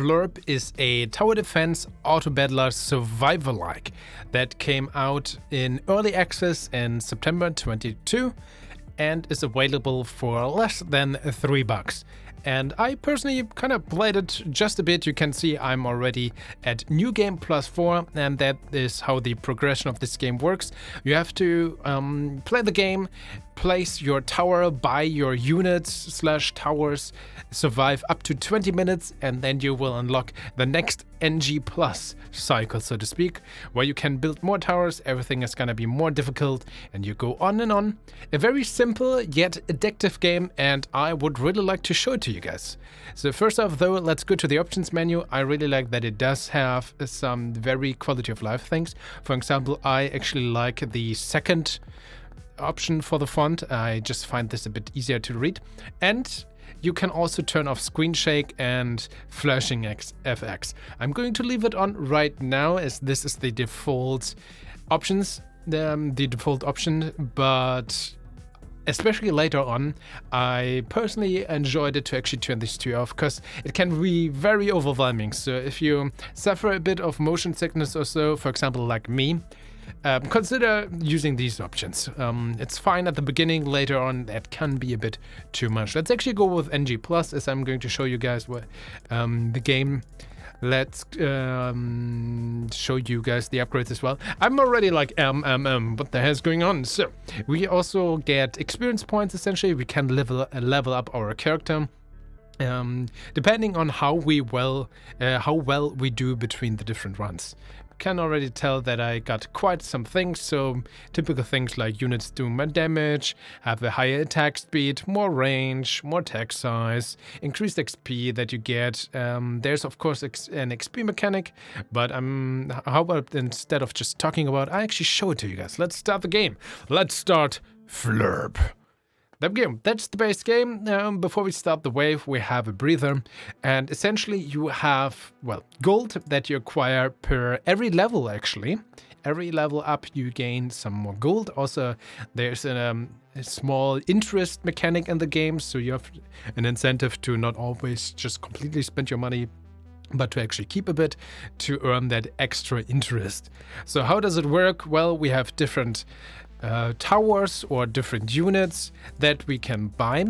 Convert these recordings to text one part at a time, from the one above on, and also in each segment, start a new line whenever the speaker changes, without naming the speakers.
FLERP is a tower defense auto-battler survival-like that came out in early access in September 22 and is available for less than $3. And I personally kind of played it just a bit. You can see I'm already at New Game +4, and that is how the progression of this game works. You have to play the game, place your tower by your units/towers, survive up to 20 minutes, and then you will unlock the next NG Plus cycle, so to speak, where you can build more towers. Everything is gonna be more difficult, and you go on and on. A very simple yet addictive game, and I would really like to show it to you guys. So first off though, let's go to the options menu. I really like that it does have some very quality of life things. For example, I actually like the second option for the font. I just find this a bit easier to read. And you can also turn off screen shake and flashing FX. I'm going to leave it on right now as this is the default options, the default option, but especially later on, I personally enjoyed it to actually turn these two off because it can be very overwhelming. So if you suffer a bit of motion sickness or so, for example, like me, consider using these options. It's fine at the beginning, later on that can be a bit too much. Let's actually go with NG Plus as I'm going to show you guys what the game. Let's show you guys the upgrades as well. I'm already like what the hell is going on? So we also get experience points. Essentially, we can level up our character depending on how well we do between the different runs. Can already tell that I got quite some things, so typical things like units do more damage, have a higher attack speed, more range, more attack size, increased XP that you get. There's of course an XP mechanic, but how about instead of just talking about, I actually show it to you guys. Let's start the game. Let's start FLERP. That's the base game. Before we start the wave, we have a breather, and essentially you have, well, gold that you acquire per every level. Actually, every level up you gain some more gold. Also, there's a small interest mechanic in the game, so you have an incentive to not always just completely spend your money, but to actually keep a bit to earn that extra interest. So how does it work? Well, we have different towers or different units that we can buy.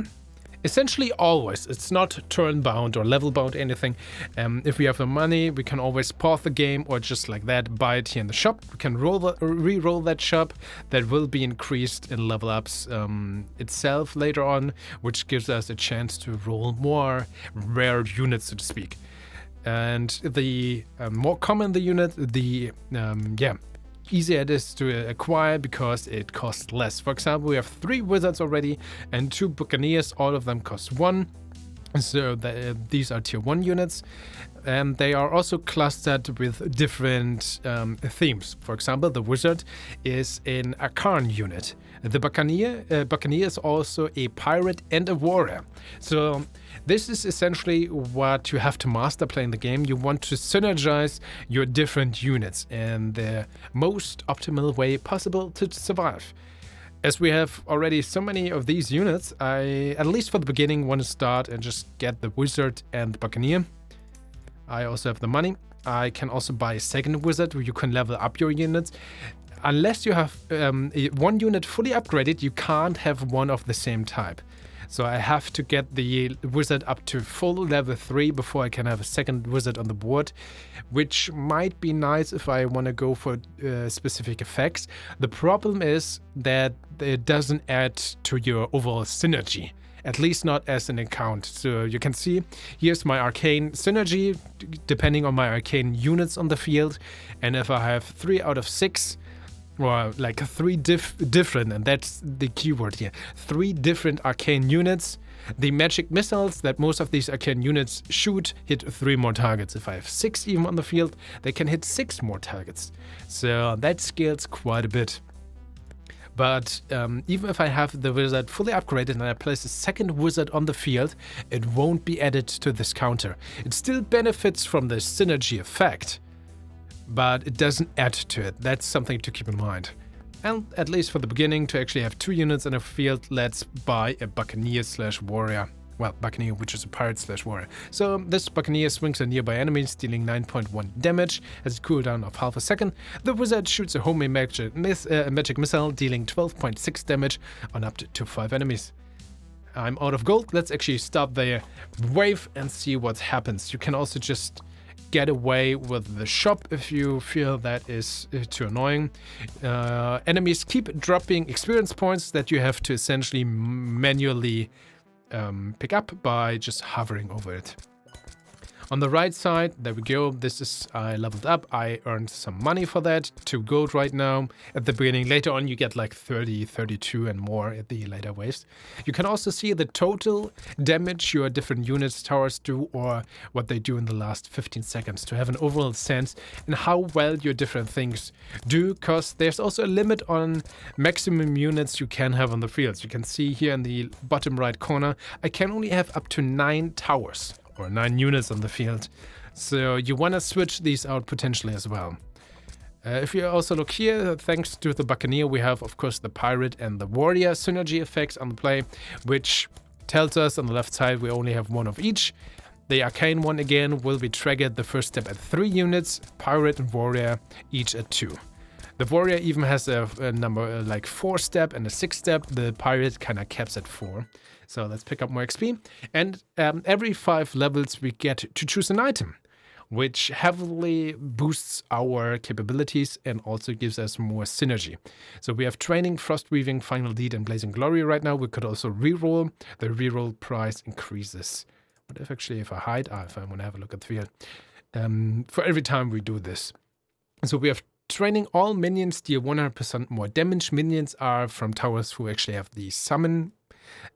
Essentially always, it's not turn bound or level bound anything. If we have the money, we can always pause the game or just like that buy it here in the shop. We can re-roll that shop. That will be increased in level ups itself later on, which gives us a chance to roll more rare units, so to speak. And the more common the unit, the easier it is to acquire because it costs less. For example, we have 3 wizards already and 2 buccaneers. All of them cost 1. So these are tier 1 units, and they are also clustered with different themes. For example, the wizard is an arcane unit. The buccaneer is also a pirate and a warrior. So this is essentially what you have to master playing the game. You want to synergize your different units in the most optimal way possible to survive. As we have already so many of these units, I, at least for the beginning, want to start and just get the wizard and the buccaneer. I also have the money. I can also buy a second wizard where you can level up your units. Unless you have one unit fully upgraded, you can't have one of the same type. So I have to get the wizard up to full level 3 before I can have a second wizard on the board, which might be nice if I want to go for specific effects. The problem is that it doesn't add to your overall synergy, at least not as an account. So you can see here's my arcane synergy depending on my arcane units on the field, and if I have 3 out of 6, or like 3 different, and that's the keyword here, 3 different arcane units. The magic missiles that most of these arcane units shoot hit 3 more targets. If I have 6 even on the field, they can hit 6 more targets. So that scales quite a bit. But even if I have the wizard fully upgraded and I place a second wizard on the field, it won't be added to this counter. It still benefits from the synergy effect, but it doesn't add to it. That's something to keep in mind. And at least for the beginning, to actually have 2 units in a field, let's buy a buccaneer/warrior. well, Buccaneer, which is a pirate/warrior. So this Buccaneer swings at nearby enemies, dealing 9.1 damage, has a cooldown of half a second. The wizard shoots a homemade magic missile, dealing 12.6 damage on up to 5 enemies. I'm out of gold. Let's actually start the wave and see what happens. You can also just get away with the shop if you feel that is too annoying. Enemies keep dropping experience points that you have to essentially manually pick up by just hovering over it. On the right side, there we go. This is, I leveled up. I earned some money for that. 2 gold right now. At the beginning, later on, you get like 30, 32 and more at the later waves. You can also see the total damage your different units, towers do, or what they do in the last 15 seconds to have an overall sense in how well your different things do, because there's also a limit on maximum units you can have on the fields. You can see here in the bottom right corner, I can only have up to 9 towers. Or 9 units on the field. So you want to switch these out potentially as well. If you also look here, thanks to the Buccaneer, we have, of course, the Pirate and the Warrior synergy effects on the play, which tells us on the left side we only have 1 of each. The Arcane one, again, will be triggered the first step at 3 units, Pirate and Warrior each at 2. The Warrior even has a number like 4-step and a 6-step. The Pirate kind of caps at 4. So let's pick up more XP. And every 5 levels we get to choose an item, which heavily boosts our capabilities and also gives us more synergy. So we have Training, Frost Weaving, Final Deed, and Blazing Glory right now. We could also reroll. The reroll price increases. What if actually if I hide? If I want to have a look at the field. For every time we do this. So we have Training. All minions deal 100% more damage. Minions are from towers who actually have the summon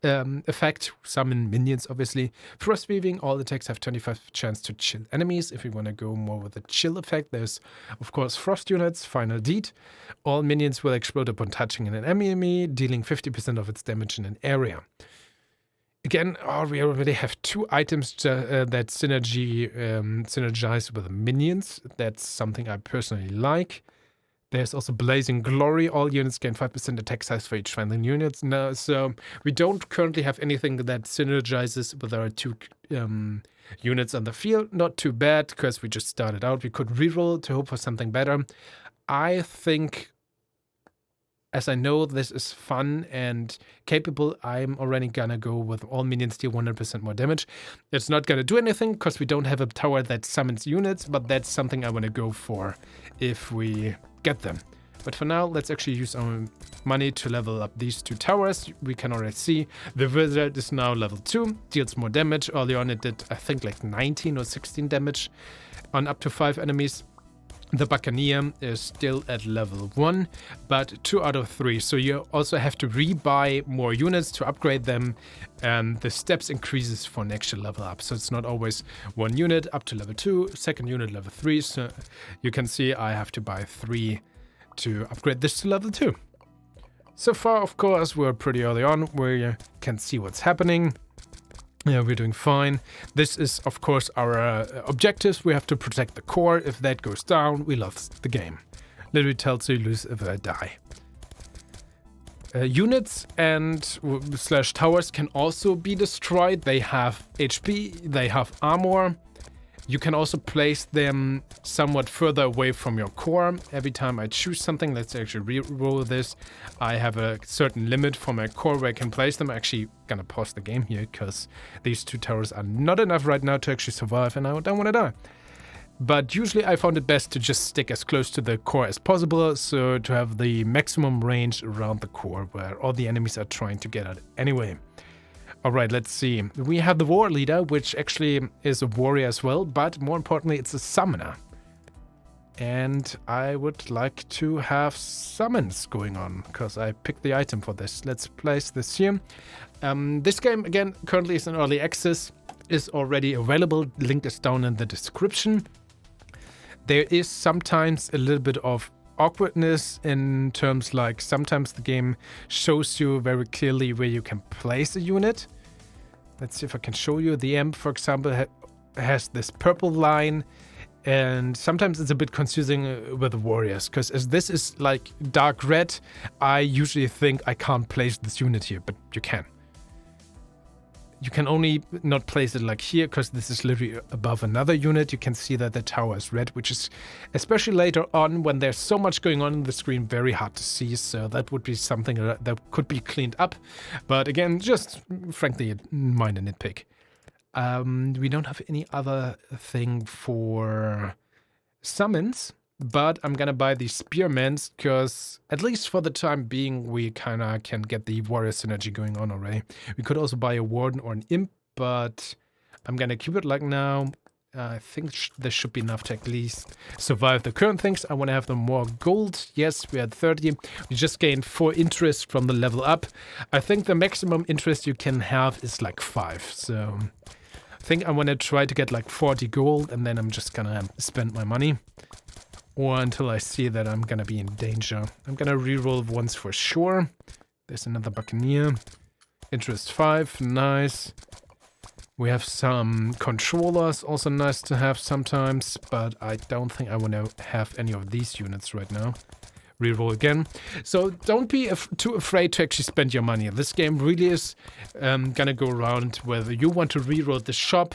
effect. Summon minions, obviously. Frost Weaving. All attacks have 25% chance to chill enemies. If we want to go more with the chill effect, there's, of course, Frost units. Final Deed. All minions will explode upon touching an enemy, dealing 50% of its damage in an area. Again, we already have 2 items that synergize with the minions. That's something I personally like. There's also Blazing Glory. All units gain 5% attack size for each friendly unit. No, so we don't currently have anything that synergizes with our 2 units on the field. Not too bad, because we just started out. We could reroll to hope for something better. I think, as I know this is fun and capable, I'm already gonna go with all minions deal 100% more damage. It's not gonna do anything, because we don't have a tower that summons units, but that's something I want to go for if we get them. But for now, let's actually use our money to level up these 2 towers. We can already see the wizard is now level 2, deals more damage. Early on it did, I think, like 19 or 16 damage on up to 5 enemies. The Buccaneer is still at level 1, but 2 out of 3. So you also have to rebuy more units to upgrade them, and the steps increases for an extra level up. So it's not always 1 unit up to level 2, 2nd unit level 3. So you can see I have to buy 3 to upgrade this to level 2. So far, of course, we're pretty early on, where you can see what's happening. Yeah, we're doing fine. This is, of course, our objectives. We have to protect the core. If that goes down, we lost the game. Literally tells you lose if I die. Units and / towers can also be destroyed. They have HP, they have armor. You can also place them somewhat further away from your core. Every time I choose something, let's actually re-roll this, I have a certain limit for my core where I can place them. I'm actually gonna pause the game here, because these 2 towers are not enough right now to actually survive, and I don't want to die. But usually I found it best to just stick as close to the core as possible, so to have the maximum range around the core where all the enemies are trying to get at anyway. Alright, let's see. We have the War Leader, which actually is a warrior as well, but more importantly, it's a summoner. And I would like to have summons going on, because I picked the item for this. Let's place this here. This game, again, currently is in early access, is already available. Link is down in the description. There is sometimes a little bit of awkwardness in terms like sometimes the game shows you very clearly where you can place a unit. Let's see if I can show you. The amp, for example, has this purple line, and sometimes it's a bit confusing with the warriors, because as this is like dark red, I usually think I can't place this unit here, but you can. You can only not place it like here because this is literally above another unit. You can see that the tower is red, which is, especially later on when there's so much going on the screen, very hard to see. So that would be something that could be cleaned up. But again, just frankly, minor nitpick. We don't have any other thing for summons, but I'm gonna buy the spearmen because at least for the time being, we kind of can get the warrior synergy going on already. We could also buy a warden or an imp, but I'm gonna keep it like now. I think there should be enough to at least survive the current things. I want to have them more gold. Yes, we had 30. We just gained 4 interest from the level up. I think the maximum interest you can have is like 5. So I think I want to try to get like 40 gold, and then I'm just gonna spend my money. Or until I see that I'm gonna be in danger. I'm gonna reroll once for sure. There's another buccaneer. Interest 5, nice. We have some controllers, also nice to have sometimes, but I don't think I want to have any of these units right now. Reroll again. So don't be too afraid to actually spend your money. This game really is gonna go around whether you want to reroll the shop.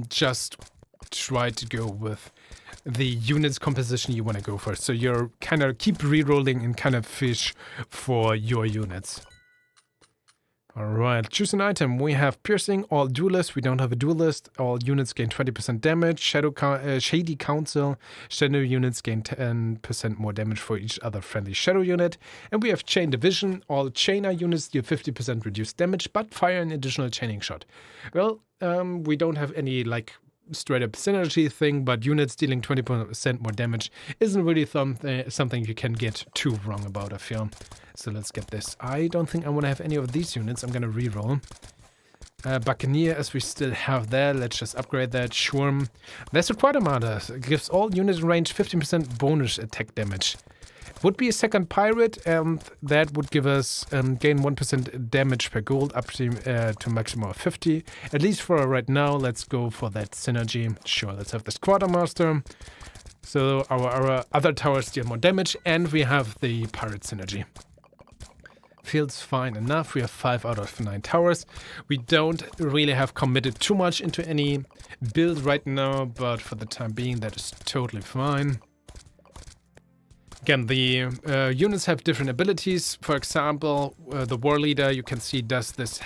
Just try to go with the units composition you want to go for. So you're kind of keep rerolling and kind of fish for your units. Alright, choose an item. We have piercing, all duelists. We don't have a duelist. All units gain 20% damage. Shady Council. Shadow units gain 10% more damage for each other friendly shadow unit. And we have Chain Division. All chainer units deal 50% reduced damage, but fire an additional chaining shot. Well, we don't have any like straight up synergy thing, but units dealing 20% more damage isn't really something you can get too wrong about, I feel. So let's get this. I don't think I want to have any of these units. I'm gonna reroll. Buccaneer, as we still have there. Let's just upgrade that. Shurm. There's a quite amount. It gives all units in range 15% bonus attack damage. Would be a second pirate, and that would give us gain 1% damage per gold up to maximum of 50. At least for right now, let's go for that synergy. Sure, let's have this quartermaster. So our other towers deal more damage, and we have the pirate synergy. Feels fine enough. We have 5 out of 9 towers. We don't really have committed too much into any build right now, but for the time being, that is totally fine. Again, the units have different abilities. For example, the war leader, you can see, does this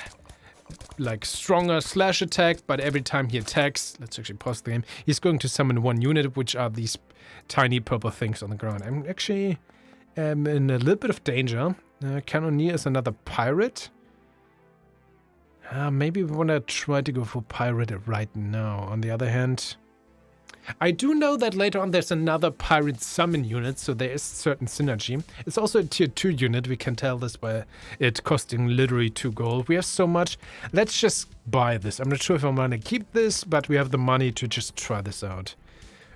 like stronger slash attack, but every time he attacks, let's actually pause the game, he's going to summon 1 unit, which are these tiny purple things on the ground. I'm actually in a little bit of danger. Cannoneer is another pirate. Maybe we want to try to go for pirate right now. On the other hand, I do know that later on there's another pirate summon unit, so there is certain synergy. It's also a tier 2 unit. We can tell this by it costing literally 2 gold. We have so much. Let's just buy this. I'm not sure if I'm going to keep this, but we have the money to just try this out.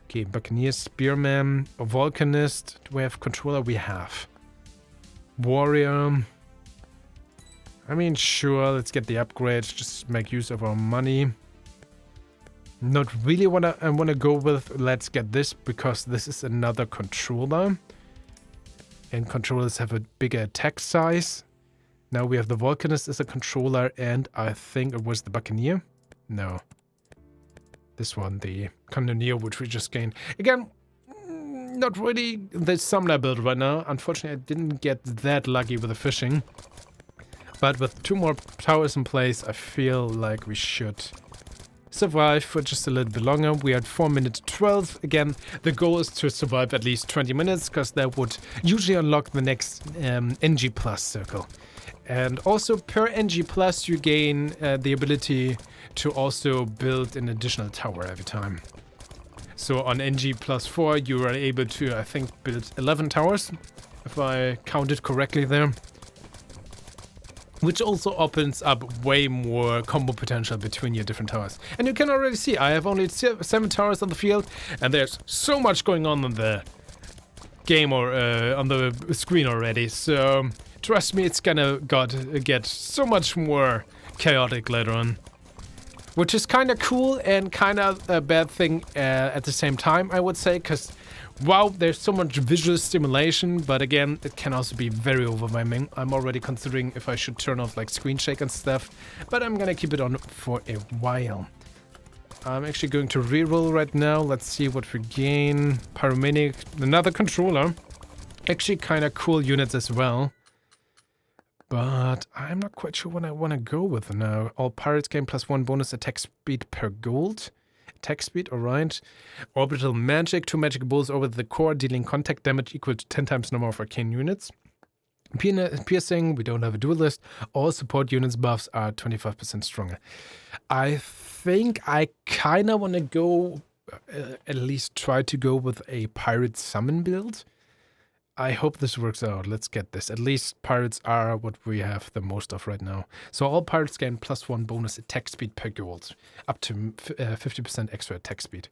Okay, Buccaneer, Spearman, a Volcanist. Do we have controller? We have. Warrior. I mean, sure, let's get the upgrade. Just make use of our money. Not really what I want to go with. Let's get this, because this is another controller. And controllers have a bigger attack size. Now we have the Volcanist as a controller, and I think it was the Buccaneer. No. This one, the Cannoneer, which we just gained. Again, not really the summoner build right now. Unfortunately, I didn't get that lucky with the fishing. But with 2 more towers in place, I feel like we should survive for just a little bit longer. We are at 4 minutes 12. Again, the goal is to survive at least 20 minutes, because that would usually unlock the next NG Plus circle. And also per NG Plus, you gain the ability to also build an additional tower every time. So on NG Plus 4, you are able to, I think, build 11 towers, if I counted correctly there. Which also opens up way more combo potential between your different towers. And you can already see, I have only 7 towers on the field, and there's so much going on in the game or on the screen already. So trust me, it's gonna get so much more chaotic later on. Which is kind of cool and kind of a bad thing at the same time, I would say, because Wow, there's so much visual stimulation, but again, it can also be very overwhelming. I'm already considering if I should turn off like screen shake and stuff, but I'm gonna keep it on for a while. I'm actually going to reroll right now. Let's see what we gain. Pyromaniac, another controller. Actually kind of cool units as well. But I'm not quite sure what I want to go with now. All pirates gain +1 bonus attack speed per gold. Attack speed, alright. Orbital magic, 2 magic bolts over the core, dealing contact damage equal to 10 times number of arcane units. Piercing, we don't have a duelist. All support units buffs are 25% stronger. I think I kind of want to go, at least try to go with a pirate summon build. I hope this works out. Let's get this. At least pirates are what we have the most of right now. So all pirates gain +1 bonus attack speed per gold, up to 50% extra attack speed,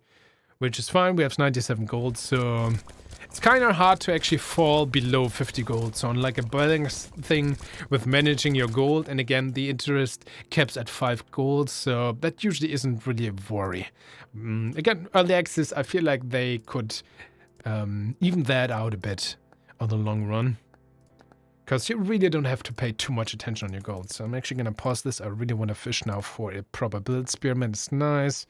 which is fine. We have 97 gold, so it's kind of hard to actually fall below 50 gold. So on like a balance thing with managing your gold, and again, the interest caps at 5 gold, so that usually isn't really a worry. Again, early access, I feel like they could even that out a bit on the long run, because you really don't have to pay too much attention on your gold. So I'm actually going to pause this. I really want to fish now for a proper build. Spearman is nice,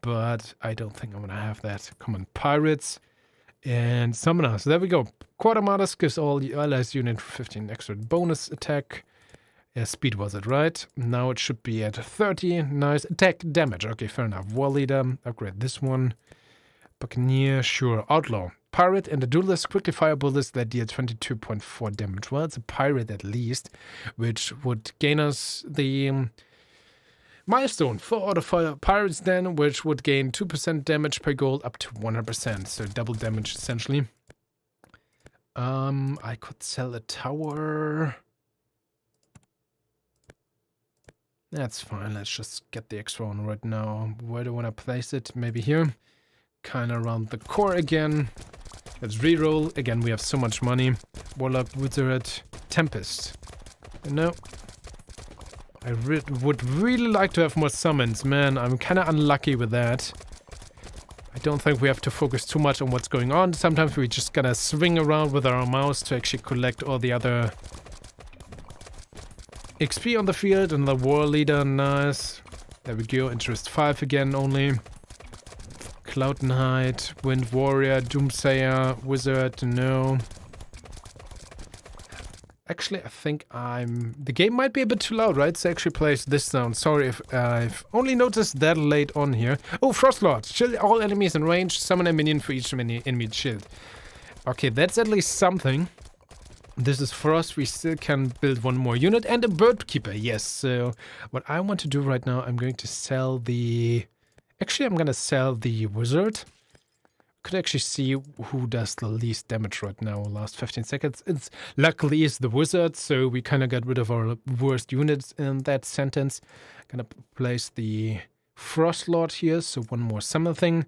but I don't think I'm going to have that. Common pirates and summoners. There we go. Quartermatters gives all the allies unit 15 extra bonus attack. Yeah, speed was it, right? Now it should be at 30. Nice. Attack damage. Okay, fair enough. War leader. Upgrade this one. Buccaneer. Sure. Outlaw. Pirate and a duelist quickly fire bullets that deal 22.4 damage. Well, it's a pirate at least, which would gain us the milestone. 4 out of 5 pirates then, which would gain 2% damage per gold up to 100%. So double damage essentially. I could sell a tower. That's fine. Let's just get the extra one right now. Where do I want to place it? Maybe here. Kind of around the core again. Let's reroll. Again, we have so much money. Warlock, Wizard, Tempest. You know, I would really like to have more summons. Man, I'm kind of unlucky with that. I don't think we have to focus too much on what's going on. Sometimes we just gotta swing around with our mouse to actually collect all the other XP on the field. And the War Leader, nice. There we go. Interest 5 again only. Cloud Knight, Wind Warrior, Doomsayer, Wizard, no. Actually, I think the game might be a bit too loud, right? So actually plays this sound. Sorry if I've only noticed that late on here. Oh, Frostlord. Shield all enemies in range. Summon a minion for each enemy shield. Okay, that's at least something. This is Frost. We still can build one more unit. And a Bird Keeper, yes. So what I want to do right now, I'm going to sell the... Actually, I'm going to sell the Wizard. Could actually see who does the least damage right now. Last 15 seconds. It's luckily is the Wizard, so we kind of got rid of our worst units in that sentence. Gonna place the Frostlord here, so one more summer thing.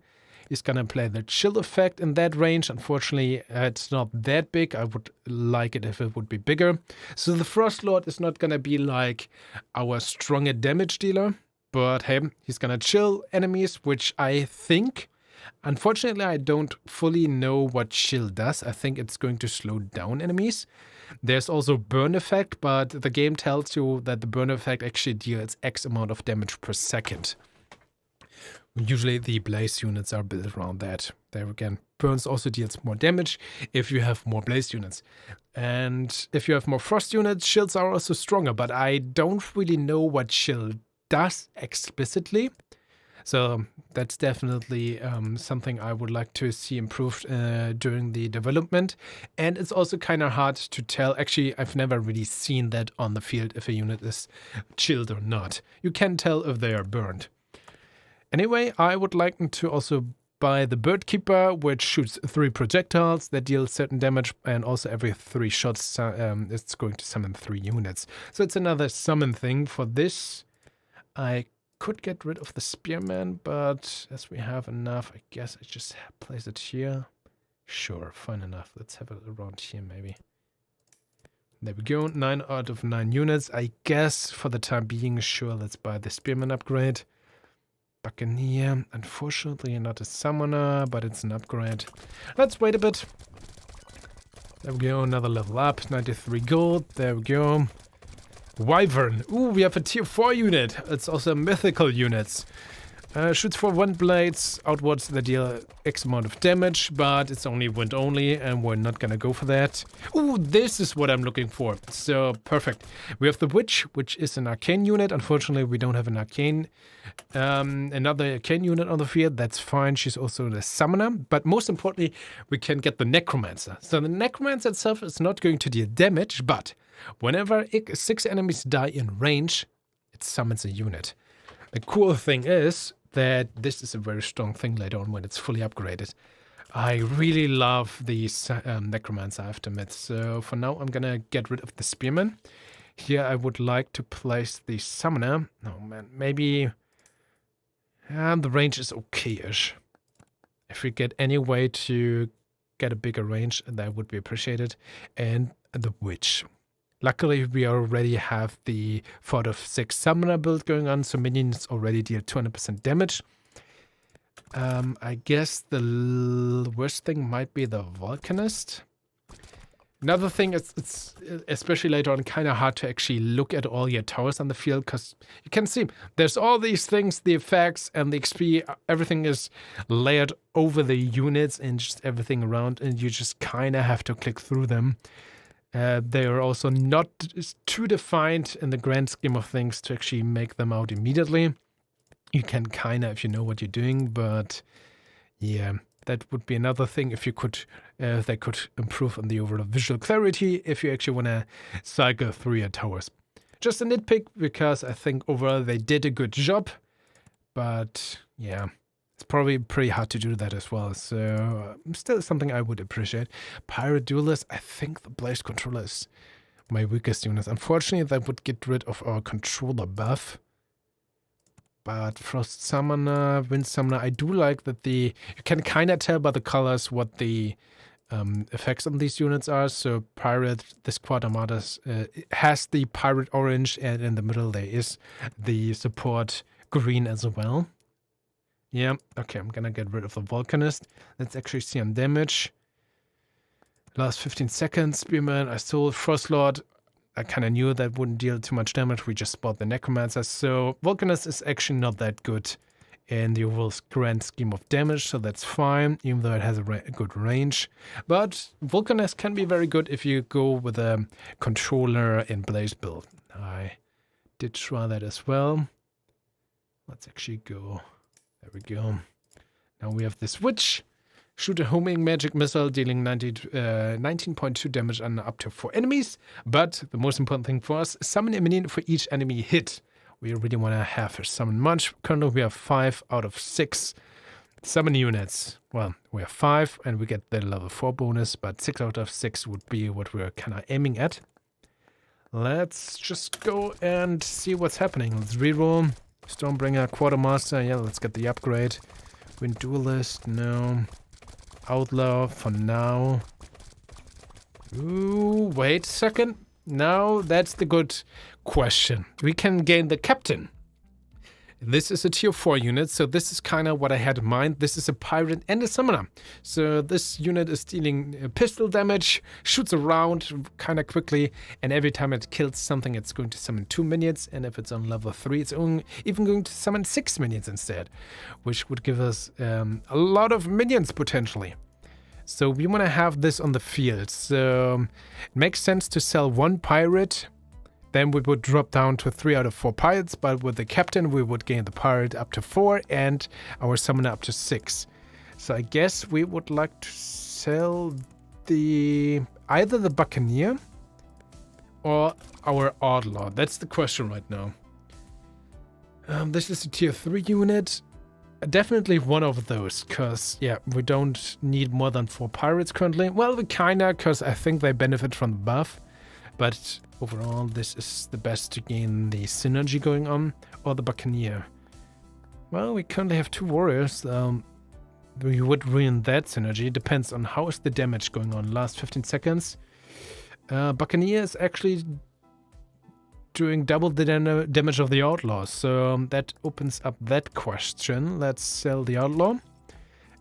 He's gonna play the chill effect in that range. Unfortunately, it's not that big. I would like it if it would be bigger. So the Frostlord is not gonna be like our stronger damage dealer. But hey, he's gonna chill enemies, which I think, unfortunately, I don't fully know what chill does. I think it's going to slow down enemies. There's also burn effect, but the game tells you that the burn effect actually deals X amount of damage per second. Usually the blaze units are built around that. There again, burns also deals more damage if you have more blaze units. And if you have more frost units, shields are also stronger, but I don't really know what chill does explicitly, so that's definitely something I would like to see improved during the development. And it's also kind of hard to tell. Actually, I've never really seen that on the field if a unit is chilled or not. You can tell if they are burned. Anyway, I would like to also buy the Bird Keeper, which shoots 3 projectiles that deal certain damage, and also every 3 shots it's going to summon 3 units. So it's another summon thing for this. I could get rid of the Spearman, but as we have enough, I guess I just place it here. Sure, fine enough. Let's have it around here maybe. There we go, 9 out of 9 units. I guess for the time being, sure, let's buy the Spearman upgrade. Buccaneer. Unfortunately, not a summoner, but it's an upgrade. Let's wait a bit. There we go, another level up. 93 gold. There we go. Wyvern. Ooh, we have a tier 4 unit. It's also a mythical unit. Shoots for wind blades. Outwards, they deal X amount of damage, but it's only wind only, and we're not gonna go for that. Ooh, this is what I'm looking for. So, perfect. We have the Witch, which is an arcane unit. Unfortunately, we don't have an arcane. Another arcane unit on the field. That's fine. She's also the summoner. But most importantly, we can get the Necromancer. So, the Necromancer itself is not going to deal damage, but whenever 6 enemies die in range, it summons a unit. The cool thing is that this is a very strong thing later on when it's fully upgraded. I really love these Necromancer, I have to admit. So for now, I'm gonna get rid of the Spearman. Here, I would like to place the Summoner. Oh man, maybe... the range is okay-ish. If we get any way to get a bigger range, that would be appreciated. And the Witch. Luckily, we already have the 4 out of 6 Summoner build going on, so minions already deal 200% damage. I guess the worst thing might be the Volcanist. Another thing, it's especially later on kind of hard to actually look at all your towers on the field, because you can see there's all these things, the effects and the XP, everything is layered over the units and just everything around, and you just kind of have to click through them. They are also not too defined in the grand scheme of things to actually make them out immediately. You can kind of, if you know what you're doing, but yeah, that would be another thing if you could, they could improve on the overall visual clarity if you actually want to cycle through your towers. Just a nitpick, because I think overall they did a good job, but yeah. It's probably pretty hard to do that as well, so still something I would appreciate. Pirate Duelist, I think the Blaze Controller is my weakest unit. Unfortunately, that would get rid of our controller buff. But Frost Summoner, Wind Summoner, I do like that you can kind of tell by the colors what the effects on these units are. So Pirate, this Quad Armada has the Pirate Orange, and in the middle there is the support green as well. Yeah, okay, I'm gonna get rid of the Volcanist. Let's actually see on damage. Last 15 seconds, Spearman, I stole Frostlord. I kind of knew that wouldn't deal too much damage. We just bought the Necromancer. So Volcanist is actually not that good in the overall grand scheme of damage, so that's fine, even though it has a good range. But Volcanist can be very good if you go with a controller in Blaze build. I did try that as well. Let's actually go... There we go. Now we have this Witch. Shoot a homing magic missile, dealing 19.2 damage on up to 4 enemies. But the most important thing for us, summon a minion for each enemy hit. We really want to have her summon much. Currently we have 5 out of 6 summon units. Well, we have 5 and we get the level 4 bonus, but 6 out of 6 would be what we're kind of aiming at. Let's just go and see what's happening. Let's reroll. Stormbringer, Quartermaster, yeah, let's get the upgrade. Wind Duelist, no. Outlaw for now. Ooh, wait a second. Now that's the good question. We can gain the Captain. This is a tier 4 unit, so this is kind of what I had in mind. This is a pirate and a summoner. So this unit is dealing pistol damage, shoots around kind of quickly, and every time it kills something, it's going to summon 2 minions, and if it's on level 3, it's even going to summon 6 minions instead, which would give us a lot of minions potentially. So we want to have this on the field. So it makes sense to sell 1 pirate. Then we would drop down to 3 out of 4 pirates, but with the Captain, we would gain the pirate up to 4 and our summoner up to 6. So I guess we would like to sell either the Buccaneer or our Outlaw. That's the question right now. This is a tier 3 unit. Definitely one of those, because, yeah, we don't need more than 4 pirates currently. Well, we kinda, because I think they benefit from the buff. But overall, this is the best to gain the synergy going on, or the Buccaneer. Well, we currently have 2 warriors. We would ruin that synergy. It depends on how is the damage going on. Last 15 seconds. Buccaneer is actually doing double the damage of the outlaw. So that opens up that question. Let's sell the outlaw.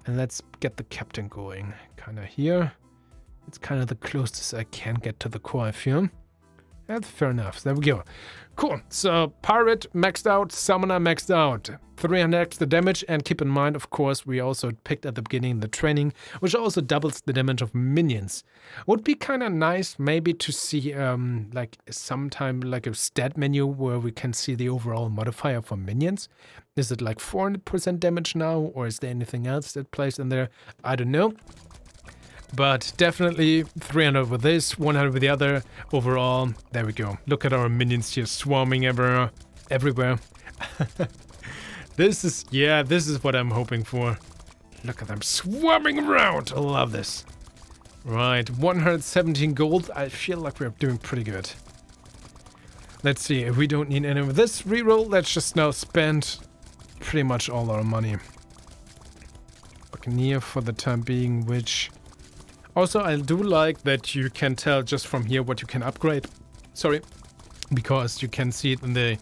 And let's get the captain going. Kind of here. It's kind of the closest I can get to the core, I feel. That's fair enough. There we go. Cool. So pirate maxed out, summoner maxed out. 300 extra damage, and keep in mind, of course, we also picked at the beginning the training, which also doubles the damage of minions. Would be kind of nice maybe to see like sometime like a stat menu where we can see the overall modifier for minions. Is it like 400% damage now, or is there anything else that plays in there? I don't know. But definitely 300 with this, 100 with the other. Overall, there we go. Look at our minions here swarming everywhere. This is what I'm hoping for. Look at them swarming around. I love this. Right, 117 gold. I feel like we're doing pretty good. Let's see, if we don't need any of this reroll, let's just now spend pretty much all our money. Buccaneer for the time being, which... Also, I do like that you can tell just from here what you can upgrade. Sorry. Because you can see it in the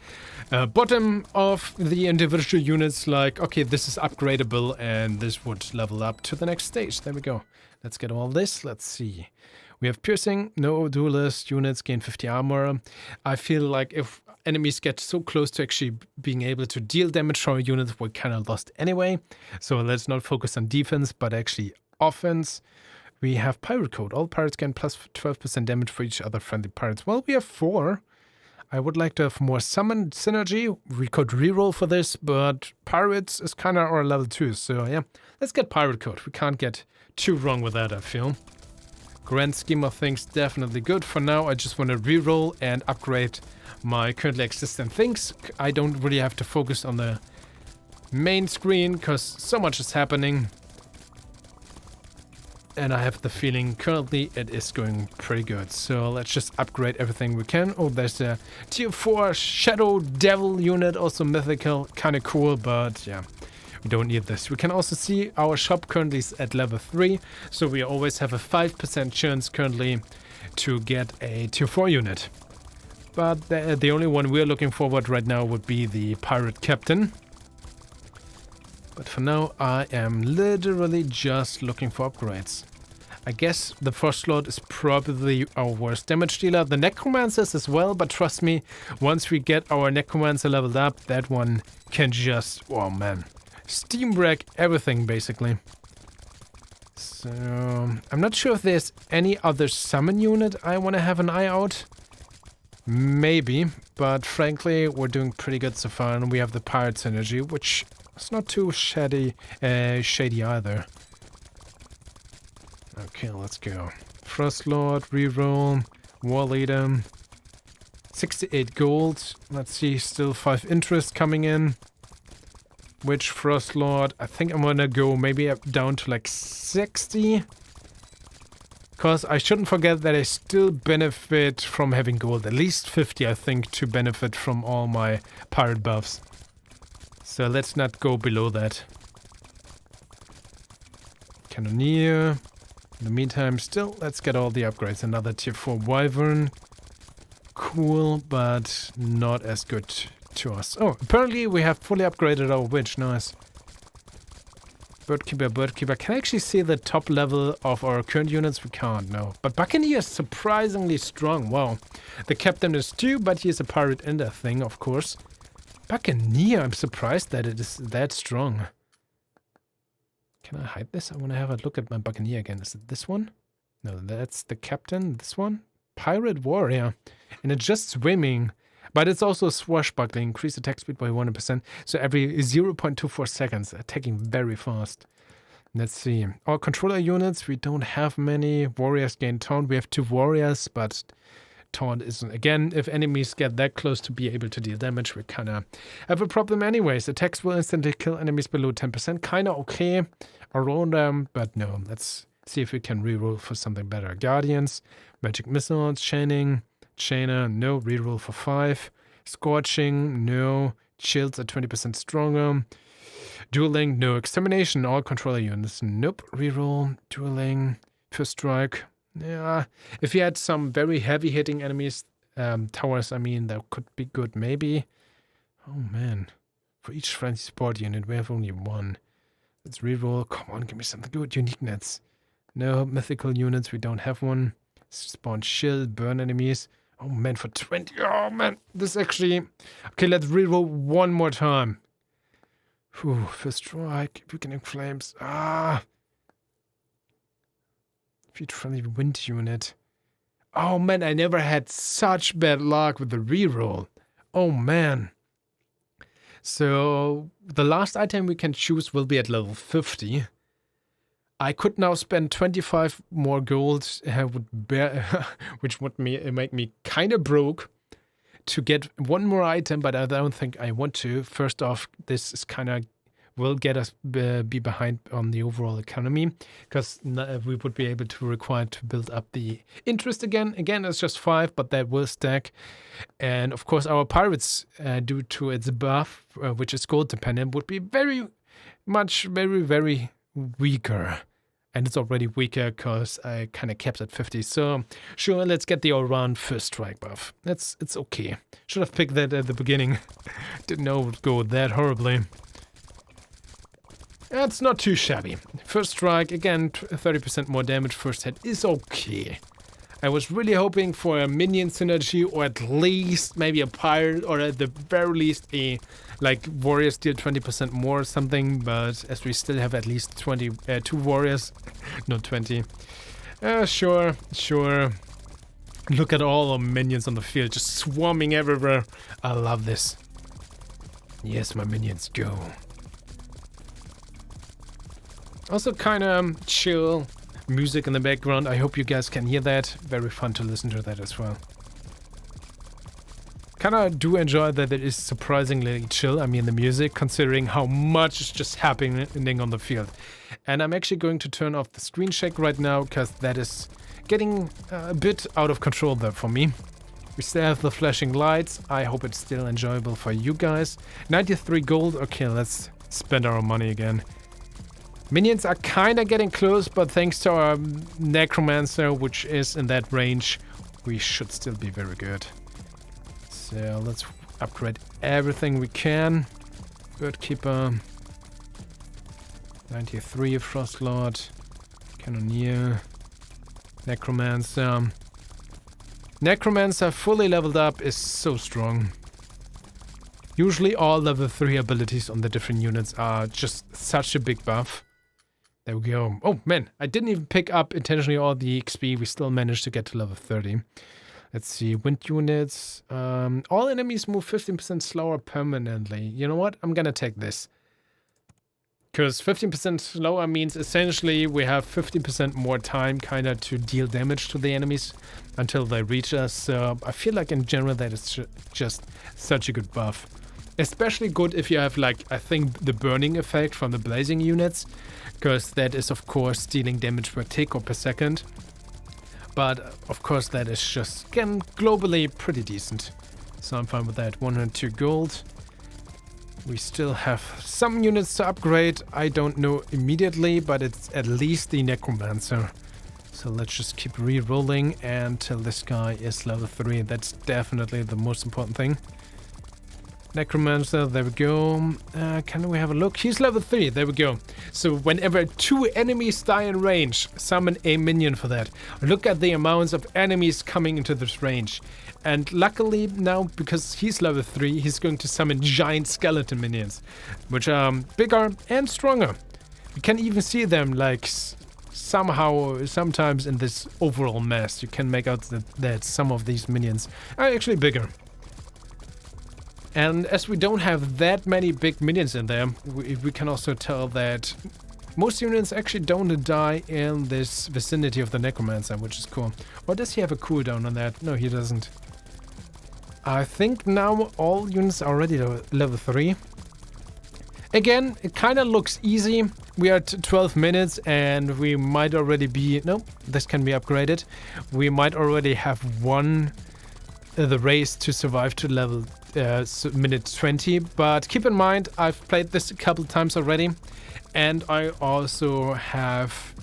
bottom of the individual units, like, okay, this is upgradable and this would level up to the next stage. There we go. Let's get all this. Let's see. We have piercing, no duelist units, gain 50 armor. I feel like if enemies get so close to actually being able to deal damage to our units, we're kind of lost anyway. So let's not focus on defense, but actually offense. We have Pirate Code. All pirates gain plus 12% damage for each other friendly pirates. Well, we have 4. I would like to have more summon synergy. We could reroll for this, but pirates is kind of our level 2. So yeah, let's get Pirate Code. We can't get too wrong with that, I feel. Grand scheme of things, definitely good. For now, I just want to reroll and upgrade my currently existing things. I don't really have to focus on the main screen because so much is happening. And I have the feeling currently it is going pretty good. So let's just upgrade everything we can. Oh, there's a tier 4 Shadow Devil unit, also mythical. Kind of cool, but yeah, we don't need this. We can also see our shop currently is at level 3. So we always have a 5% chance currently to get a tier 4 unit. But the only one we're looking forward right now would be the Pirate Captain. But for now, I am literally just looking for upgrades. I guess the Frost Lord is probably our worst damage dealer. The Necromancers as well, but trust me, once we get our Necromancer leveled up, that one can just, oh man, steam wreck everything basically. So, I'm not sure if there's any other summon unit I want to have an eye out. Maybe, but frankly, we're doing pretty good so far, and we have the Pirate Synergy, which... it's not too shady either. Okay, let's go. Frost Lord, reroll, War Leader, 68 gold. Let's see, still 5 interest coming in. Which Frost Lord? I think I'm gonna go maybe up down to like 60. Because I shouldn't forget that I still benefit from having gold. At least 50, I think, to benefit from all my pirate buffs. So let's not go below that. Cannoneer. In the meantime, still, let's get all the upgrades. Another tier 4 Wyvern. Cool, but not as good to us. Oh, apparently we have fully upgraded our witch. Nice. Birdkeeper, Birdkeeper. Can I actually see the top level of our current units? We can't, no. But Buccaneer is surprisingly strong. Wow. The captain is too, but he is a pirate in that thing, of course. Buccaneer, I'm surprised that it is that strong. Can I hide this? I want to have a look at my Buccaneer again. Is it this one? No, that's the captain. This one? Pirate Warrior. And it's just swimming. But it's also swashbuckling. Increase attack speed by 100%. So every 0.24 seconds. Attacking very fast. Let's see. Our controller units, we don't have many. Warriors gain taunt. We have 2 warriors, but... taunt isn't. Again, if enemies get that close to be able to deal damage, we kind of have a problem anyways. Attacks will instantly kill enemies below 10%. Kind of okay around them, but no. Let's see if we can reroll for something better. Guardians, Magic Missiles, Chaining, Chainer, no. Reroll for 5. Scorching, no. Shields are 20% stronger. Dueling, no. Extermination, all controller units, nope. Reroll, Dueling, First Strike. Yeah, if you had some very heavy-hitting enemies, towers, I mean, that could be good, maybe. Oh, man. For each frenzy support unit, we have only one. Let's reroll. Come on, give me something good. Unique nets. No mythical units, we don't have one. Spawn shield, burn enemies. Oh, man, for 20. Oh, man, this actually... Okay, let's reroll one more time. Whew, first strike. Weakening flames. Ah. Feed friendly wind unit. Oh, man, I never had such bad luck with the reroll. Oh, man. So, the last item we can choose will be at level 50. I could now spend 25 more gold, which would make me kind of broke, to get one more item, but I don't think I want to. First off, this is kind of will get us be behind on the overall economy, because we would be able to require to build up the interest again. Again, it's just 5, but that will stack. And of course, our pirates, due to its buff, which is gold dependent, would be very weaker. And it's already weaker because I kind of kept at 50. So sure, let's get the all-round first strike buff. It's okay. Should have picked that at the beginning. Didn't know it would go that horribly. That's not too shabby. First strike, again, 30% more damage. First hit is okay. I was really hoping for a minion synergy, or at least maybe a pirate, or at the very least a warriors deal 20% more or something. But as we still have at least 2 warriors, not 20. Sure. Look at all the minions on the field, just swarming everywhere. I love this. Yes, my minions, go. Also kind of chill music in the background. I hope you guys can hear that. Very fun to listen to that as well. Kind of do enjoy that it is surprisingly chill. I mean, the music, considering how much is just happening on the field. And I'm actually going to turn off the screen shake right now, because that is getting a bit out of control there for me. We still have the flashing lights. I hope it's still enjoyable for you guys. 93 gold. Okay, let's spend our money again. Minions are kind of getting close, but thanks to our necromancer, which is in that range, we should still be very good. So let's upgrade everything we can. Bird Keeper. 93 Frostlord. Cannoneer. Necromancer. Necromancer fully leveled up is so strong. Usually all level 3 abilities on the different units are just such a big buff. There we go. Oh man, I didn't even pick up intentionally all the XP. We still managed to get to level 30. Let's see, wind units. All enemies move 15% slower permanently. You know what? I'm gonna take this. Because 15% slower means essentially we have 50% more time kind of to deal damage to the enemies until they reach us. So I feel like in general that is just such a good buff. Especially good if you have, I think, the burning effect from the blazing units, because that is, of course, dealing damage per tick or per second. But, of course, that is just, again, globally pretty decent. So I'm fine with that. 102 gold. We still have some units to upgrade. I don't know immediately, but it's at least the Necromancer. So let's just keep re-rolling until this guy is level 3. That's definitely the most important thing. Necromancer, there we go. Can we have a look? He's level 3, there we go. So whenever 2 enemies die in range, summon a minion for that. Look at the amounts of enemies coming into this range. And luckily now, because he's level 3, he's going to summon giant skeleton minions, which are bigger and stronger. You can even see them sometimes in this overall mass. You can make out that some of these minions are actually bigger. And as we don't have that many big minions in there, we can also tell that most units actually don't die in this vicinity of the Necromancer, which is cool. Or does he have a cooldown on that? No, he doesn't. I think now all units are already level 3. Again, it kind of looks easy. We are at 12 minutes and we might already be... No, this can be upgraded. We might already have won the race to survive to level minute 20, but keep in mind I've played this a couple times already, and I also have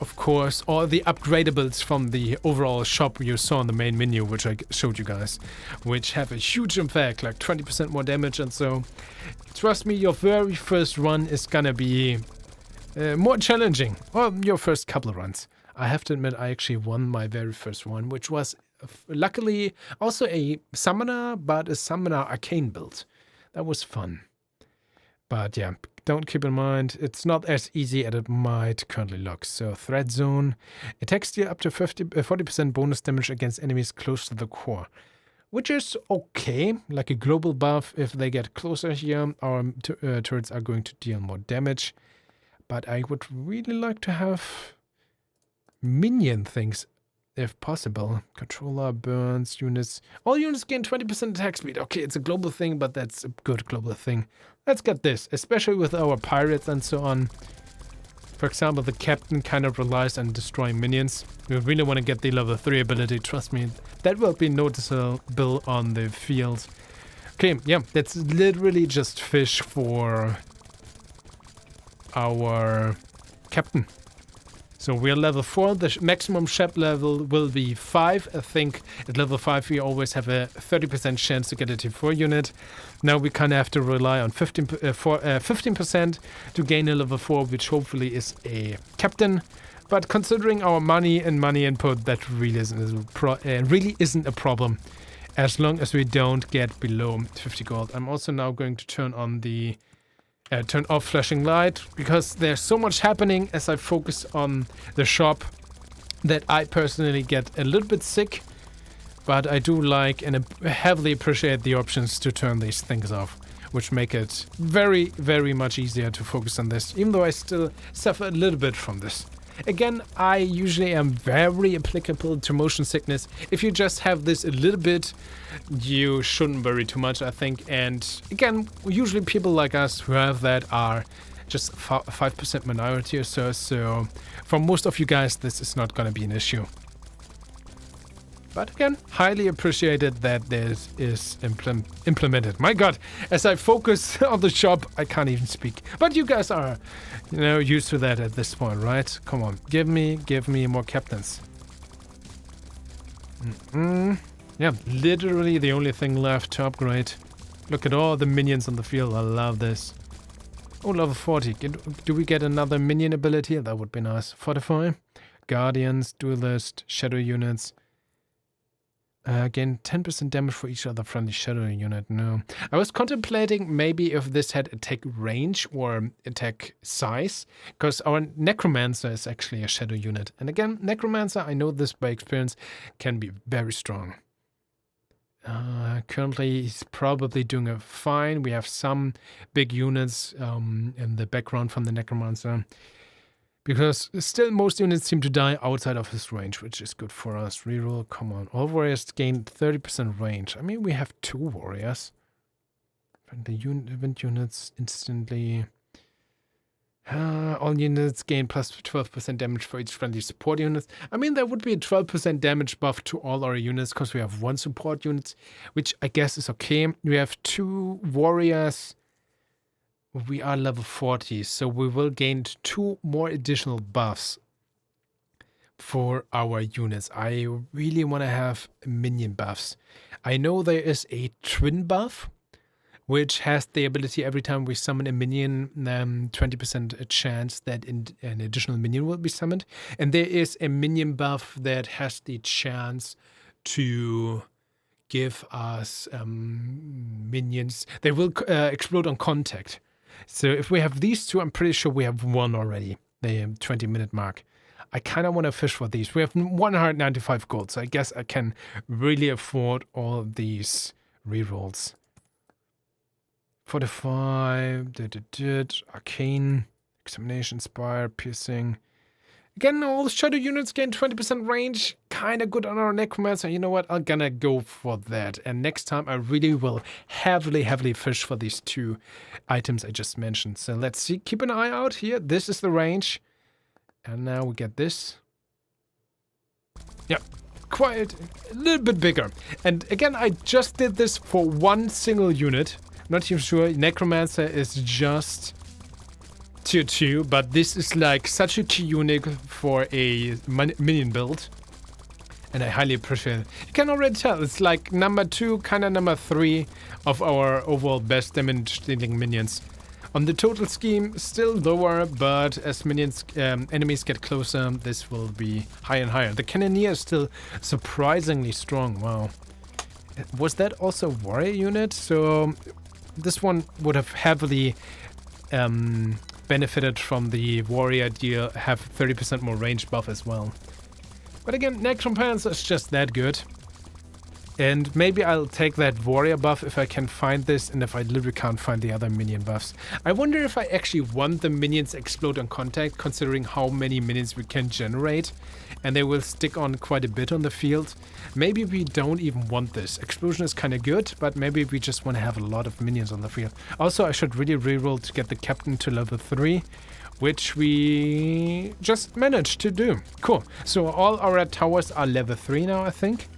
of course, all the upgradables from the overall shop you saw in the main menu, which I showed you guys, which have a huge impact, like 20% more damage. And so, trust me, your very first run is gonna be more challenging. Well, your first couple of runs. I have to admit, I actually won my very first one, which was luckily also a summoner, but a summoner arcane build. That was fun. But yeah, don't keep in mind, it's not as easy as it might currently look. So, threat zone. Attacks deal up to 40% bonus damage against enemies close to the core. Which is okay, like a global buff. If they get closer here, our turrets are going to deal more damage. But I would really like to have minion things, if possible. Controller, burns, units. All units gain 20% attack speed. Okay, it's a global thing, but that's a good global thing. Let's get this, especially with our pirates and so on. For example, the captain kind of relies on destroying minions. We really want to get the level 3 ability, trust me. That will be noticeable on the field. Okay, yeah, that's literally just fish for our captain. So we're level 4, the maximum ship level will be 5. I think at level 5 we always have a 30% chance to get a T4 unit. Now we kind of have to rely on 15% to gain a level 4, which hopefully is a captain. But considering our money and money input, that really isn't a problem. As long as we don't get below 50 gold. I'm also now going to turn on the turn off flashing light, because there's so much happening as I focus on the shop that I personally get a little bit sick, but I do like and heavily appreciate the options to turn these things off, which make it very, very much easier to focus on this, even though I still suffer a little bit from this. Again, I usually am very applicable to motion sickness. If you just have this a little bit, you shouldn't worry too much, I think. And again, usually people like us who have that are just 5% minority or so. So for most of you guys, this is not going to be an issue. But again, highly appreciated that this is implemented. My god, as I focus on the shop, I can't even speak. But you guys are, used to that at this point, right? Come on, give me more captains. Yeah, literally the only thing left to upgrade. Look at all the minions on the field. I love this. Oh, level 40. Do we get another minion ability? That would be nice. Fortify, Guardians, Duelist, Shadow units. Gain 10% damage for each other friendly shadow unit. No. I was contemplating maybe if this had attack range or attack size, because our Necromancer is actually a shadow unit. And again, Necromancer, I know this by experience, can be very strong. Currently, he's probably doing a fine. We have some big units in the background from the Necromancer. Because still most units seem to die outside of his range, which is good for us. Reroll, come on. All warriors gain 30% range. I mean, we have 2 warriors. And the event units instantly... all units gain plus 12% damage for each friendly support unit. I mean, there would be a 12% damage buff to all our units because we have 1 support unit, which I guess is okay. We have 2 warriors... We are level 40, so we will gain 2 more additional buffs for our units. I really want to have minion buffs. I know there is a twin buff, which has the ability every time we summon a minion, 20% chance that an additional minion will be summoned. And there is a minion buff that has the chance to give us minions. They will explode on contact. So if we have these 2, I'm pretty sure we have 1 already, the 20-minute mark. I kind of want to fish for these. We have 195 gold, so I guess I can really afford all these rerolls. 45, Arcane, Examination, Spire, Piercing. Again, all the shadow units gain 20% range. Kind of good on our Necromancer. You know what? I'm gonna go for that. And next time I really will heavily fish for these 2 items I just mentioned. So let's see. Keep an eye out here. This is the range. And now we get this. Yeah, quite a little bit bigger. And again, I just did this for 1 single unit. Not even sure. Necromancer is just tier 2, but this is like such a key unit for a minion build. And I highly appreciate it. You can already tell, it's like number 2, kind of number 3 of our overall best damage dealing minions. On the total scheme, still lower, but as enemies get closer, this will be higher and higher. The Cannoneer is still surprisingly strong, wow. Was that also warrior unit? So this one would have heavily benefited from the warrior deal, have 30% more range buff as well. But again, Necromancer is just that good. And maybe I'll take that warrior buff if I can find this, and if I literally can't find the other minion buffs. I wonder if I actually want the minions explode on contact, considering how many minions we can generate. And they will stick on quite a bit on the field. Maybe we don't even want this. Explosion is kind of good, but maybe we just want to have a lot of minions on the field. Also, I should really reroll to get the captain to level 3. Which we just managed to do. Cool. So all our towers are level 3 now, I think.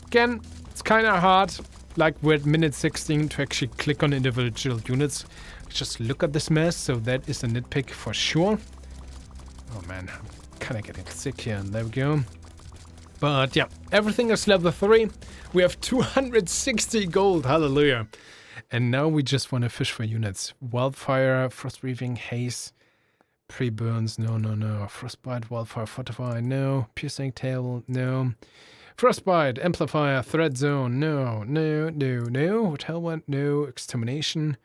Again, it's kind of hard, like we're at minute 16, to actually click on individual units. Just look at this mess, so that is a nitpick for sure. Oh man, I'm kind of getting sick here, and there we go. But yeah, everything is level 3. We have 260 gold, hallelujah. And now we just want to fish for units. Wildfire, Frost Breathing, Haze. Pre-burns, no. Frostbite, Wildfire, Fortify, no. Piercing Tail, no. Frostbite, Amplifier, Threat Zone, no. Hotel Went, no. Extermination,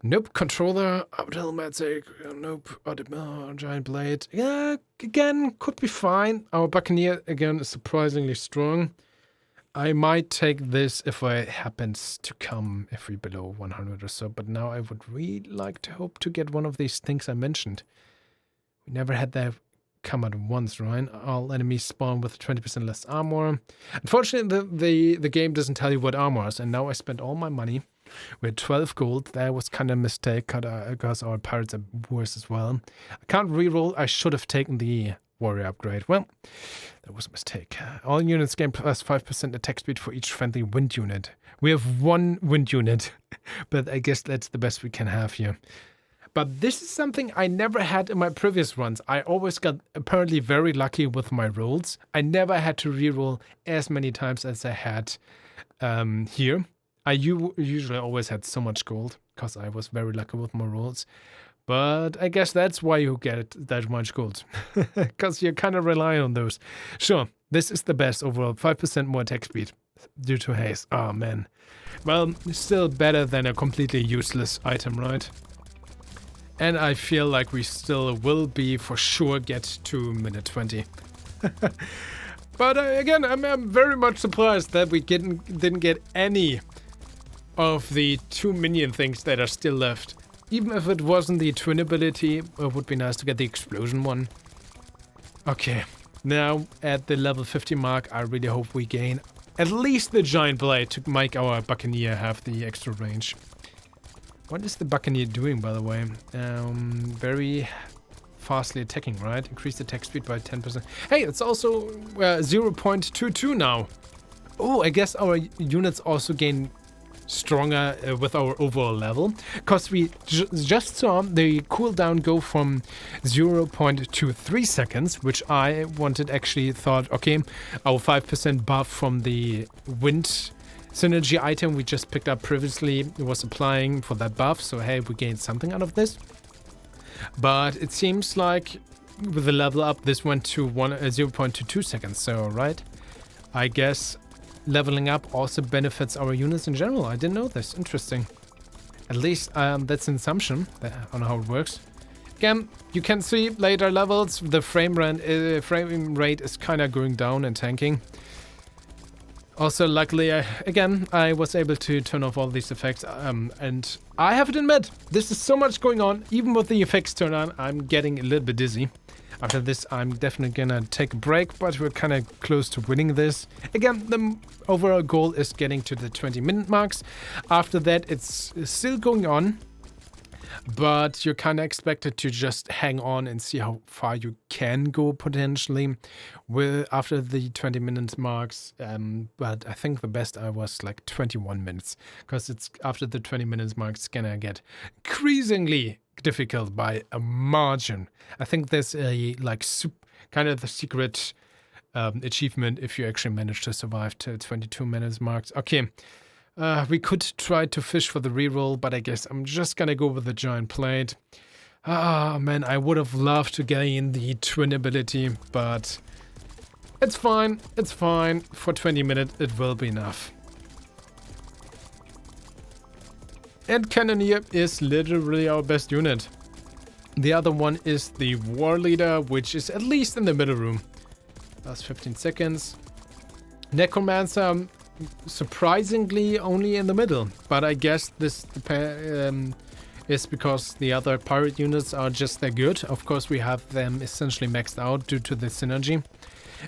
nope. Controller, Automatic, nope. Giant Blade, yeah, again, could be fine. Our Buccaneer, again, is surprisingly strong. I might take this if it happens to come if we below 100 or so, but now I would really like to hope to get one of these things I mentioned. We never had that come out once, right? All enemies spawn with 20% less armor. Unfortunately, the game doesn't tell you what armor is, and now I spent all my money. We had 12 gold. That was kind of a mistake because our pirates are worse as well. I can't reroll. I should have taken the warrior upgrade. Well, that was a mistake. All units gain plus 5% attack speed for each friendly wind unit. We have 1 wind unit, but I guess that's the best we can have here. But this is something I never had in my previous runs. I always got apparently very lucky with my rolls. I never had to reroll as many times as I had here. I usually always had so much gold because I was very lucky with my rolls. But I guess that's why you get that much gold. Because you kind of rely on those. Sure, this is the best overall. 5% more attack speed due to haste. Oh, man. Well, still better than a completely useless item, right? And I feel like we still will be for sure get to minute 20. But again, I'm very much surprised that we didn't get any of the 2 minion things that are still left. Even if it wasn't the twin ability, it would be nice to get the explosion one. Okay, now at the level 50 mark, I really hope we gain at least the giant blade to make our Buccaneer have the extra range. What is the Buccaneer doing, by the way? Very fastly attacking, right? Increased attack speed by 10%. Hey, it's also 0.22 now. Oh, I guess our units also gain stronger with our overall level, because we just saw the cooldown go from 0.23 seconds, which I thought, okay, our 5% buff from the wind synergy item we just picked up previously was applying for that buff, so hey, we gained something out of this. But it seems like with the level up, this went to 0.22 seconds, so right, I guess leveling up also benefits our units in general. I didn't know this. Interesting. At least that's an assumption on how it works. Again, you can see later levels, the frame rate is kind of going down and tanking. Also, luckily, I was able to turn off all these effects. And I have to admit, this is so much going on. Even with the effects turned on, I'm getting a little bit dizzy. After this, I'm definitely gonna take a break, but we're kind of close to winning this. Again, the overall goal is getting to the 20-minute marks. After that, it's still going on, but you're kind of expected to just hang on and see how far you can go potentially after the 20-minute marks. But I think the best I was like 21 minutes, because it's after the 20 minutes marks, it's gonna get increasingly difficult by a margin. I think there's a kind of the secret achievement if you actually manage to survive to 22 minutes marks. Okay, we could try to fish for the reroll, but I guess I'm just gonna go with the giant plate. Ah, man, I would have loved to gain the twin ability, but it's fine. It's fine. For 20 minutes, it will be enough. And Cannoneer is literally our best unit. The other one is the War Leader, which is at least in the middle room. Last 15 seconds. Necromancer, surprisingly only in the middle, but I guess this is because the other pirate units are just that good. Of course, we have them essentially maxed out due to the synergy.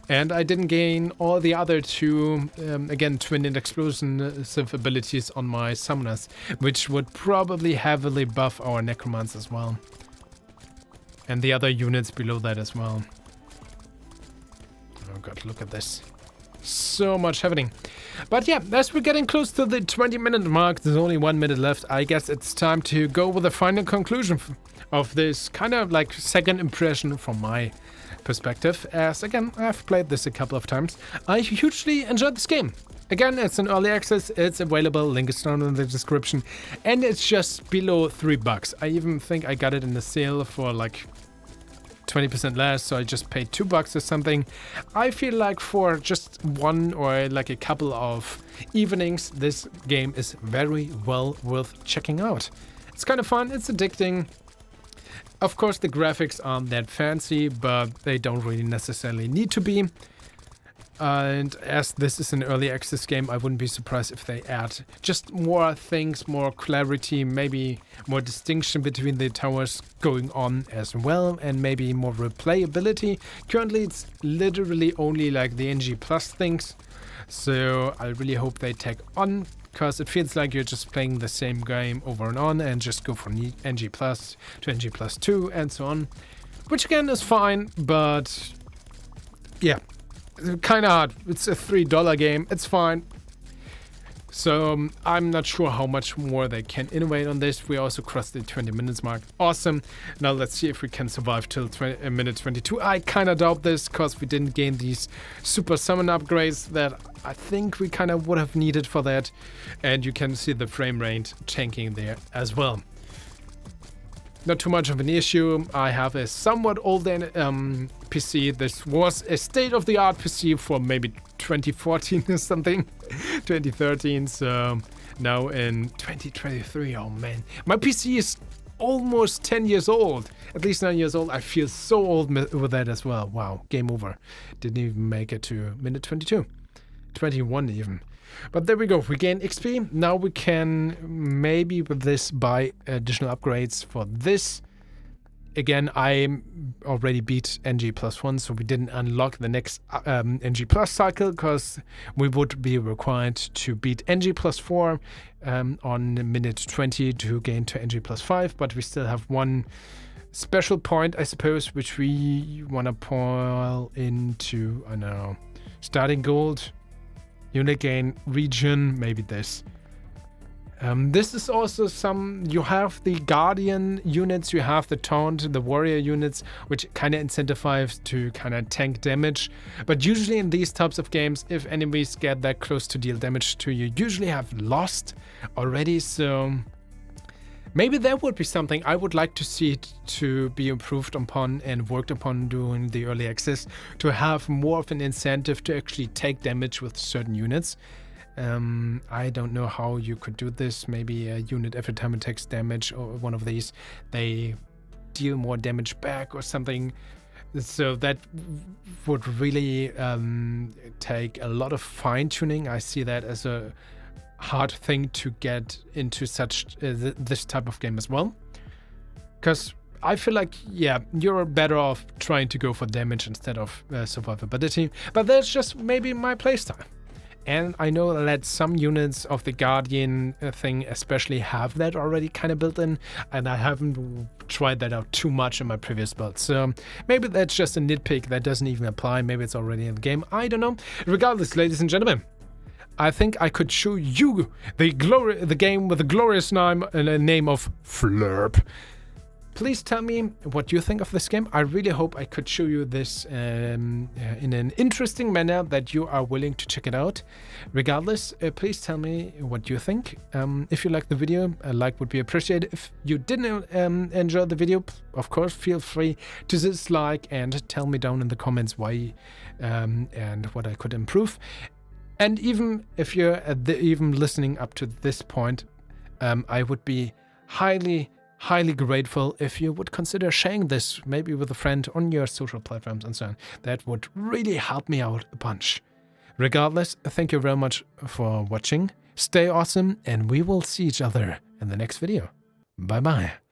And I didn't gain all the other two, again, twin and explosive abilities on my summoners, which would probably heavily buff our necromancer as well. And the other units below that as well. Oh god, look at this. So much happening. But yeah, as we're getting close to the 20-minute mark, there's only 1 minute left. I guess it's time to go with the final conclusion of this kind of like second impression from my perspective. As again, I've played this a couple of times. I hugely enjoyed this game. Again, it's an early access, it's available, link is down in the description, and it's just below $3. I even think I got it in the sale for like 20% less, so I just paid $2 or something. I feel like for just one or like a couple of evenings, this game is very well worth checking out. It's kind of fun, it's addicting. Of course, the graphics aren't that fancy, but they don't really necessarily need to be. And as this is an early access game, I wouldn't be surprised if they add just more things, more clarity, maybe more distinction between the towers going on as well, and maybe more replayability. Currently, it's literally only like the NG Plus things, so I really hope they take on, because it feels like you're just playing the same game over and on and just go from NG Plus to NG Plus 2 and so on, which again is fine, but yeah. Kind of hard. It's a $3 game. It's fine. So I'm not sure how much more they can innovate on this. We also crossed the 20 minutes mark. Awesome. Now let's see if we can survive till minute 22. I kind of doubt this because we didn't gain these super summon upgrades that I think we kind of would have needed for that. And you can see the frame rate tanking there as well. Not too much of an issue. I have a somewhat older PC. This was a state-of-the-art PC for maybe 2014 or something, 2013. So now in 2023, oh man, my PC is almost 10 years old, at least 9 years old. I feel so old with that as well. Wow, game over. Didn't even make it to minute 22, 21 even. But there we go, we gain XP. Now we can maybe with this buy additional upgrades for this. Again, I already beat NG Plus 1, so we didn't unlock the next NG Plus cycle, because we would be required to beat NG Plus 4 on minute 20 to gain to NG Plus 5, but we still have one special point, I suppose, which we want to pull into, I don't know, starting gold. Unit gain region, maybe this. This is also you have the Guardian units, you have the Taunt, the Warrior units, which kind of incentivize to kind of tank damage. But usually in these types of games, if enemies get that close to deal damage to you, usually have lost already, so maybe that would be something I would like to see it to be improved upon and worked upon during the early access, to have more of an incentive to actually take damage with certain units. I don't know how you could do this. Maybe a unit every time it takes damage, or one of these, they deal more damage back or something. So that would really take a lot of fine-tuning. I see that as a hard thing to get into such this type of game as well, because I feel like, yeah, you're better off trying to go for damage instead of survivability, but that's just maybe my playstyle. And I know that some units of the Guardian thing especially have that already kind of built in, and I haven't tried that out too much in my previous build. So maybe that's just a nitpick that doesn't even apply. Maybe it's already in the game. I don't know. Regardless, ladies and gentlemen, I think I could show you the game with the glorious name of FLERP. Please tell me what you think of this game. I really hope I could show you this in an interesting manner that you are willing to check it out. Regardless, please tell me what you think. If you like the video, a like would be appreciated. If you didn't enjoy the video, of course, feel free to dislike and tell me down in the comments why and what I could improve. And even if you're even listening up to this point, I would be highly grateful if you would consider sharing this maybe with a friend on your social platforms and so on. That would really help me out a bunch. Regardless, thank you very much for watching. Stay awesome, and we will see each other in the next video. Bye bye.